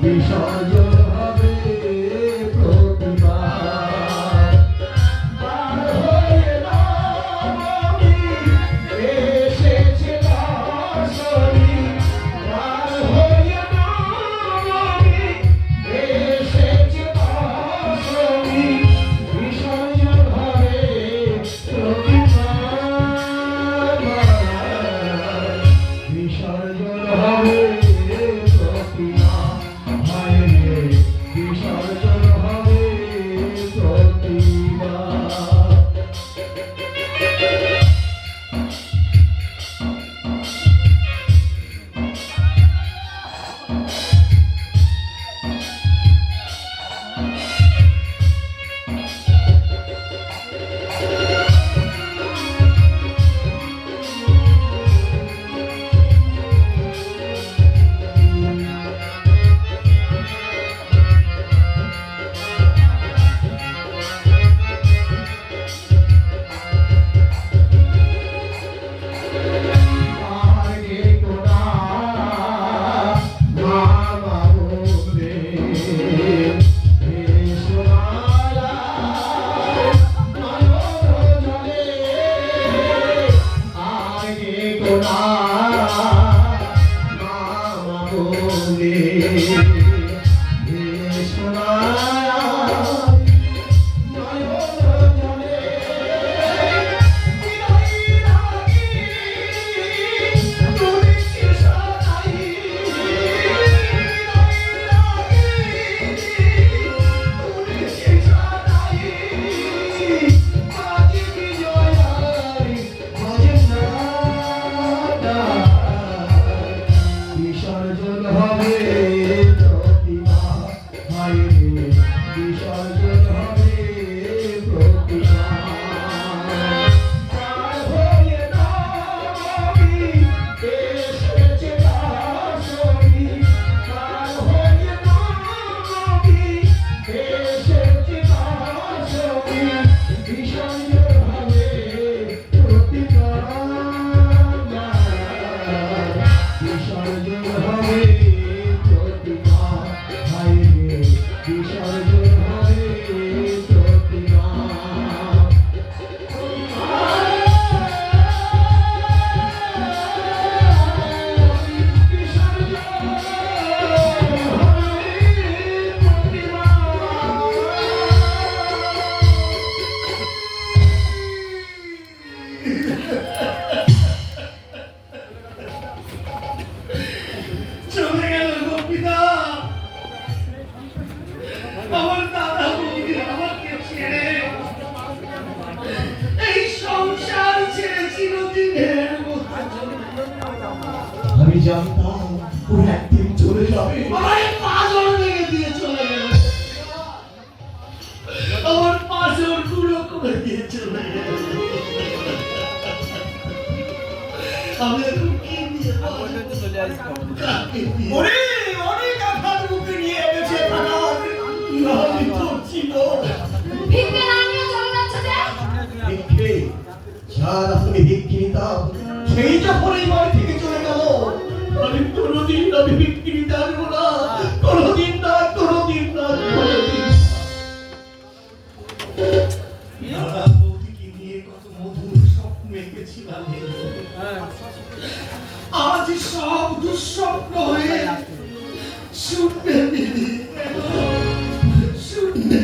বিসর্জন হবে প্রতিবার। বার হয়ে নবমী এসেছে দশমী, বার হয়ে নবমী এসেছে দশমী, বিসর্জন হবে প্রতিবার, বিসর্জন হবে প্রতিবার, হায় রে বিসর্জন হবে প্রতিবার। বিসর্জন হবে প্রতিবার, হায় রে বিসর্জন হবে প্রতিবার। বার হয়ে নবমী এসেছে দশমী, বার হয়ে নবমী এসেছে দশমী, বিসর্জন হবে প্রতিবার, বিসর্জন হবে প্রতিবার, হায় রে বিসর্জন হবে প্রতিবার। চলে গেল গো পিতা, আমার দাদা বৌদি আমাকে ছেড়ে এই সংসার ছেড়ে চিরদিনের মতো। আমি জানতাম ও একদিন চলে যাবে, আমার পাঁজর ভেঙে দিয়ে চলে গেল, আমার পাঁজর গুঁড়ো করে দিয়ে চলে গেল। আমি এখন কি দিয়ে অনেক আঘাত মুখে নিয়ে এনেছে আমি তো ছিল ভিক্ষে না নিয়ে চলে যাচ্ছে যে? ভিক্ষে যার আপনি ভিক্ষে নিতাম সেই যখন এই বাড়ি থেকে চলে গেল, আমি কোনোদিন আমি ভিক্ষে নিতে আসবো না, কোনোদিন না, কোনোদিন না, কোনোদিন। দাদা বৌদিকে নিয়ে কত মধুর স্বপ্ন এঁকেছিলাম, আজ সব দুঃস্বপ্ন হয়ে শুনবে শুনবে।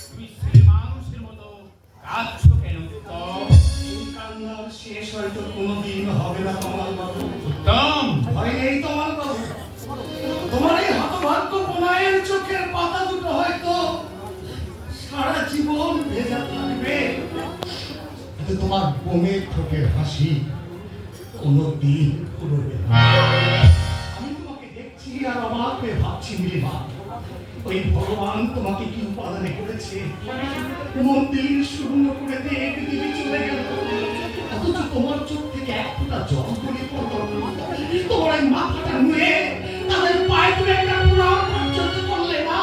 তুমি ছেলে মানুষের মতো কাঁদছো কেন? এই কান্নার শেষ হয়তো কোনোদিন হবে না কমল বাবু। উত্তম, ভয় নেই কমল বাবু, তোমার এই হতভাগ্য বোনাইয়ের চোখের পাতা দুটো হয়তো সারা জীবন ভেজা থাকবে, কিন্তু তোমার বোনের চোখের হাসি কোনোদিন ফুরবে না। আমি তোমাকে দেখছি আর অবাক হয়ে ভাবছি নীলিমা, ওই ভগবান তোমাকে কি উপাদানে করেছে, মন্দির শূন্য করে দিয়ে পৃথিবী চলে গেল, অথচ তোমার চোখ থেকে এক ফোঁটা জল গড়িয়ে পড়ল, তোমার এই মাথাটা নুয়ে তাদের পায়ে তুমি একটা প্রণাম পর্যন্ত করলে না।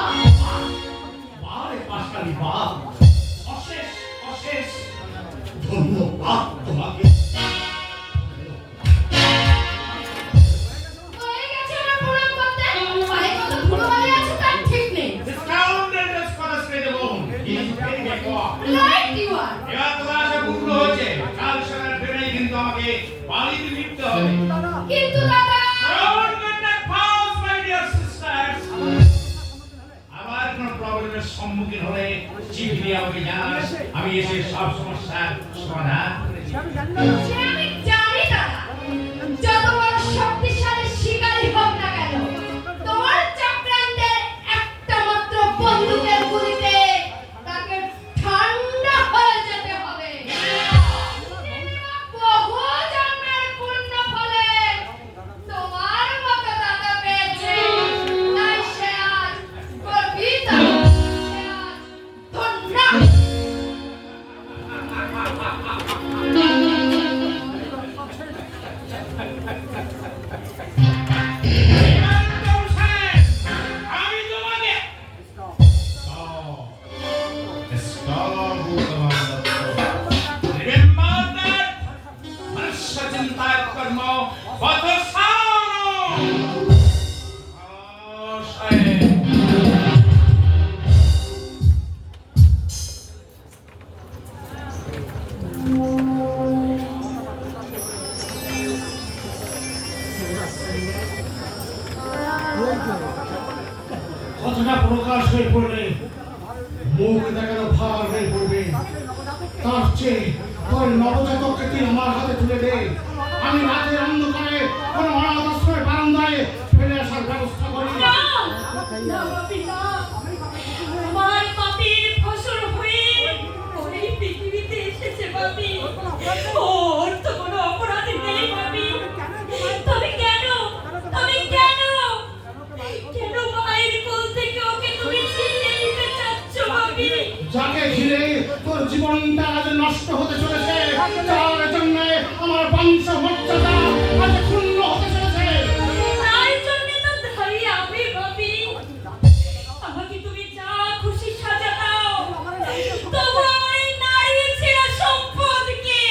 বারে পাশালি বাপ, অশেষ অশেষ ধন্যবাদ তোমাকে। হয়ে গেছে আমার প্রণাম Right you are. এবার তোমার আশা পূর্ণ হয়েছে। কাল সকালে ট্রেনে কিন্তু আমাকে বাড়িতে ফিরতে হবে। কিন্তু দাদা Don't get that false, my dear sisters. আবার কোনো প্রবলেমের সম্মুখীন হলে চিঠি দিয়ে আমাকে জানাস, আমি এসে সব সমস্যার সমাধান করে দেব। সে আমি জানি দাদা, যত বড় শক্তিশালী শিকারী হোক না কেন, তোমার চক্রান্তের একটা মাত্র বন্দুকের গুলিতে তাকে ঠান্ডা হয়ে যেতে হবে। বহু জন্মের পুণ্য ফলে তোমার মতো দাদা পেয়েছে, তাই সে আজ গর্বিত, সে আজ ধন্য। একদম শেষ। আমি তোমাকে Remember that মনুষ্য চিন্তার কর্ম কত সামান্য। কথাটা প্রকাশ হয়ে পড়লে মুখ দেখানো ভার হয়ে পড়বে। তার চেয়ে তোর নবজাতককে তুই আমার হাতে তুলে দে, আমি রাতের অন্ধকারে কোনো অনাথ আশ্রমের বারান্দায় ফেলে আসার ব্যবস্থা করি। না, না বাপি, না। আমার পাপের ফসল হয়ে ও এই পৃথিবীতে এসেছে বাপি। ওর তো কোনো অপরাধ নেই বাপি। তবে কেন, তবে কেন, কেন মায়ের কোল থেকে ওকে তুমি ছিনিয়ে নিতে চাচ্ছ বাপি? যাকে ঘিরে তোর জীবনটা আজ নষ্ট হতে চলেছে, যার জন্য আমার বংশ মর্যাদা আজ ক্ষুণ্ণ হতে চলেছে। তার জন্যে তো দায়ী আমি বাপি। আমাকে তুমি যা খুশি সাজা দাও, তবু আমার এই নারী ছেঁড়া সম্পদকে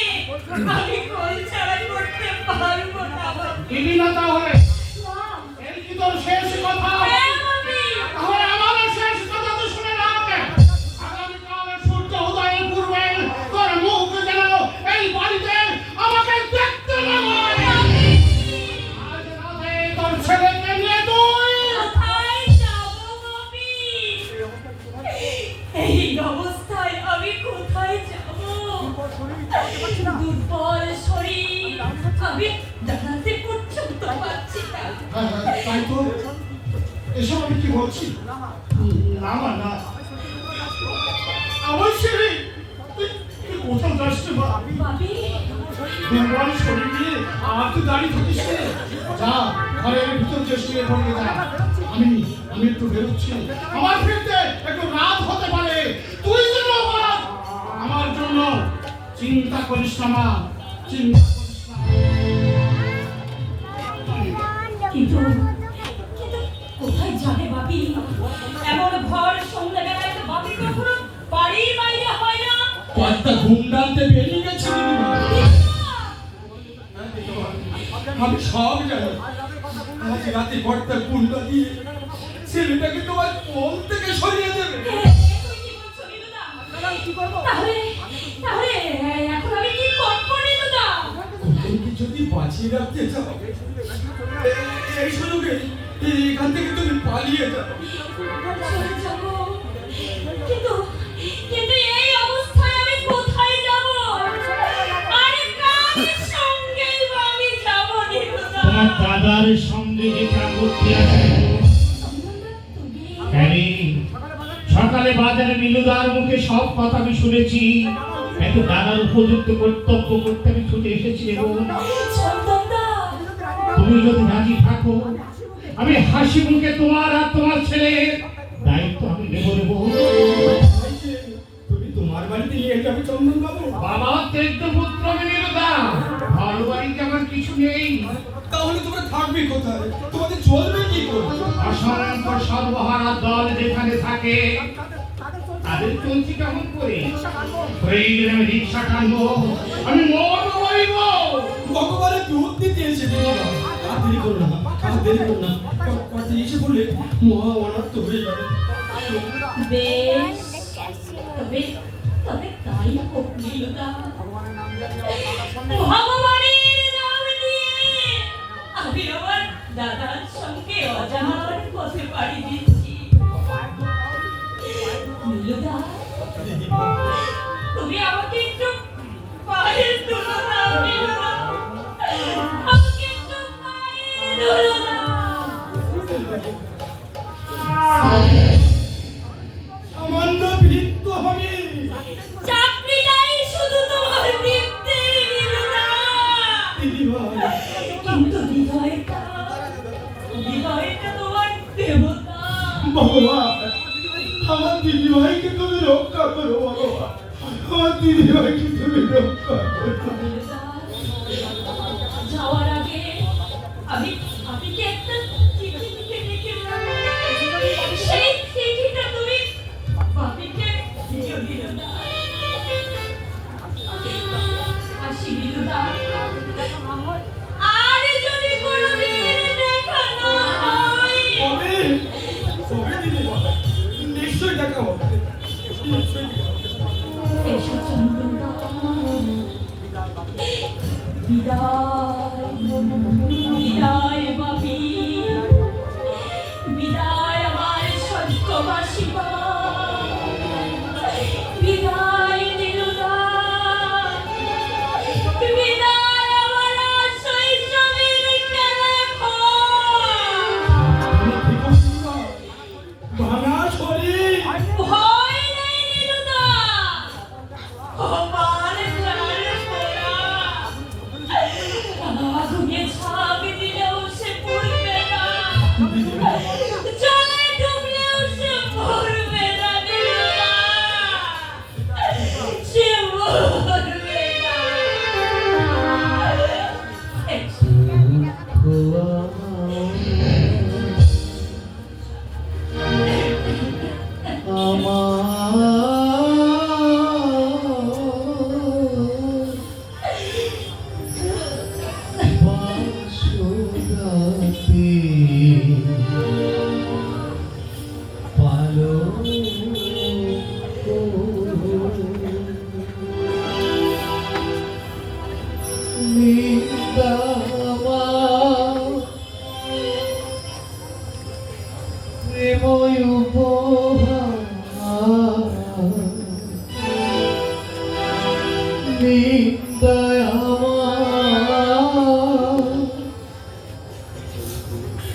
আমি কোল ছাড়া করতে পারবো না বাপি। দিবি না তাহলে? না, এই কি তোর শেষ কথা? হ্যাঁ বাপি। তাহলে আমারও শেষ কথা তো শুনে রাখ। আগামীকাল সূর্য উদয়ের পূর্বে তোর মুখ যেন এই বাড়িতে আমাকে দেখতে না হয়। আজ রাতে তোর ছেলেকে নিয়ে তুই কোথায় যাবো বাপি? এই অবস্থায় আমি কোথায় যাবো? দুর্বল শরীর, আমি দাঁড়াতে পর্যন্ত পারছি না। তাই তো এসব আমি কি বলছি? না মা, না, আমার ছেলে তুই কোথাও যাস রে বা? বাপি, দুর্বল শরীর নিয়ে আর তুই দাঁড়িয়ে থাকিস রে? যা ঘরের ভিতর যে শুয়ে পড়ে যা। আমি একটু বেরোচ্ছি। আমার ফিরতে একটু রাত হতে পারে। তুই যেন আমার জন্য চিন্তা করিস না মা, চিন্তা করিস না। কিন্তু কোথায় যাবে বাপি? এমন ভর সন্ধ্যাবেলায় তো বাপি কখনো বাড়ির বাইরে হয় না। কয়েকটা ঘুম ডালতে বেরিয়ে গেছে আমি সব জানি। আজ রাতে কয়েকটা কুন্ডা দিয়ে ছেলেটাকে তোমার কোল থেকে সরিয়ে দেবে। তুই কি বলছো নীলুদা? তাহলে তাহলে এখন আমি কি করবো নীলুদা? কোলকে যদি বাঁচিয়ে রাখতে চাও, এই সুযোগে এখান থেকে তুমি পালিয়ে যাও। চলে যাবো। কিন্তু কিন্তু এই অবস্থায় আমি কোথায় যাব? আরে কার সঙ্গে আমি যাব নীলুদা? তোমার দাদার সঙ্গে যেটা করতে আসে সকালে বাজারে নীলুদার মুখে সব কথা আমি শুনেছি। একটু দাদার উপযুক্ত কর্তব্য করতে আমি ছুটে এসেছি। এবং চন্দনদা, তুমি যদি রাজি থাকো, আমি হাসি মুখে তোমার আর তোমার ছেলের দায়িত্ব আমি নেব। তুমি তোমার বাড়িতে নিয়ে যাবে চন্দন বাবু? বাবা তেজ্য পুত্র আমি নীলুদা, ঘর বাড়িতে আমার কিছু নেই। তাহলে তোমরা থাকবে কোথায়? তোমাদের চলবে কি করে? অসংখ্য সর্বহারা দল যেখানে থাকে তাদের চলছি কেমন করে? প্রয়োজন আমি রিক্সা টানবো, আমি মদ বইব। ভগবানের দুধ দিতে এসে দিদিরা, আর দেরি করো না, আর দেরি করো না। কথা এসে বললে মহা অনর্থ হয়ে যাবে। বেশ, তবে যাই হোক নীলুদা, ভগবানের নাম নিয়ে আমি আমার দাদার সঙ্গে অজানার পথে পাড়ি দিচ্ছি। নীলুদা, তুমি আমাকে একটু পায়ের ধুলো দাও নীলুদা, আমাকে একটু পায়ের ধুলো দাও। সামান্য বৃত্ত হবে, চাকরিটাই শুধু তোমার বৃত্তের নীলুদা, দিদিভাই। কিন্তু হৃদয়টা তোমার দেবতা। ভগবান, আমার দিদিভাইকে তুমি রক্ষা করো ভগবান, আমার দিদিভাইকে তুমি রক্ষা করো। যাওয়ার আগে আমি কি একটা চিঠি লিখে রেখেছিলাম, সেই চিঠিটা তুমি বাপিকে দিও নীলুদা। আসি নীলুদা, আর যদি কোনোদিন দেখা না হয়, কবে কবে দিদিভাই? নিশ্চয়ই দেখা হবে, নিশ্চয়ই দেখা হবে। এসো চন্দনদা, বিদায় বিদায় বাপি, বিদায় আমার স্বর্গবাসী মা, বিদায় নীলুদা, বিদায় আমার শৈশবের খেলাঘর। ভাঙা শরীর, ভয় নেই নীলুদা, আমার প্রাণ পোড়া, আগুনে ঝাঁপ দিলেও সে পুড়বে না, জলে ডুবলেও সে মরবে না নীলুদা, সে মরবে না।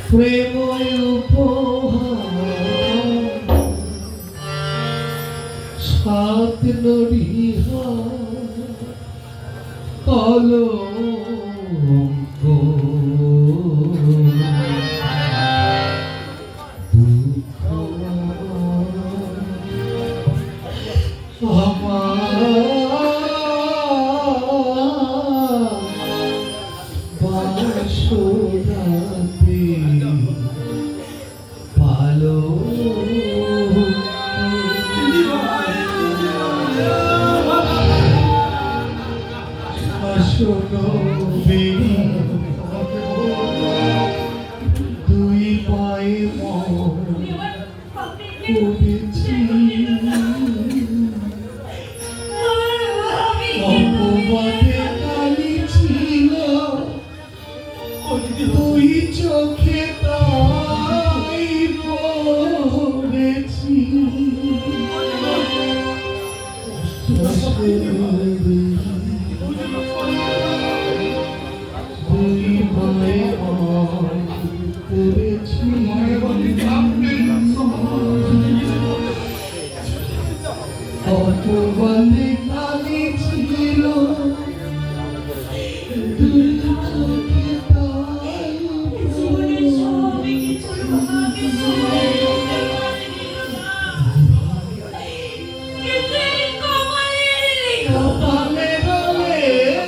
প্রেময় উপহার, সাত নড়িহা কলঙ্ক, দুঃখ আমার বাসরাতে ভালো। শোনো বেরি, দুই পায়ে পড়েছি, অপবাদে কালি ছিল, দুই চোখে তাই পড়েছি। দুই মায়ে করেছি, অপবাদে কালি ছিল, দুই চোখে তাই জীবনের সবই কিছুর ভাগে সবাই করতে পারে নীলুদা, কিন্তু এই কপালের লেখা কপালে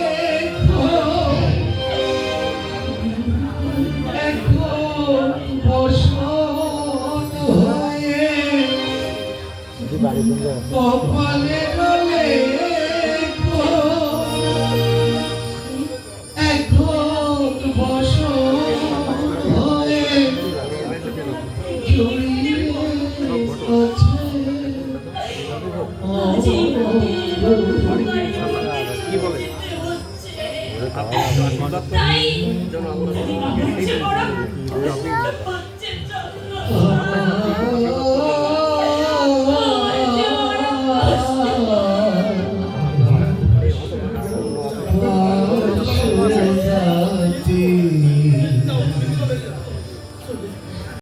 লেখা, এখন বসন হয়ে কপালে লেখা, এখন বসন হয়ে জড়িয়ে আছে। কি বলে তাই হচ্ছে বড় হচ্ছে চলো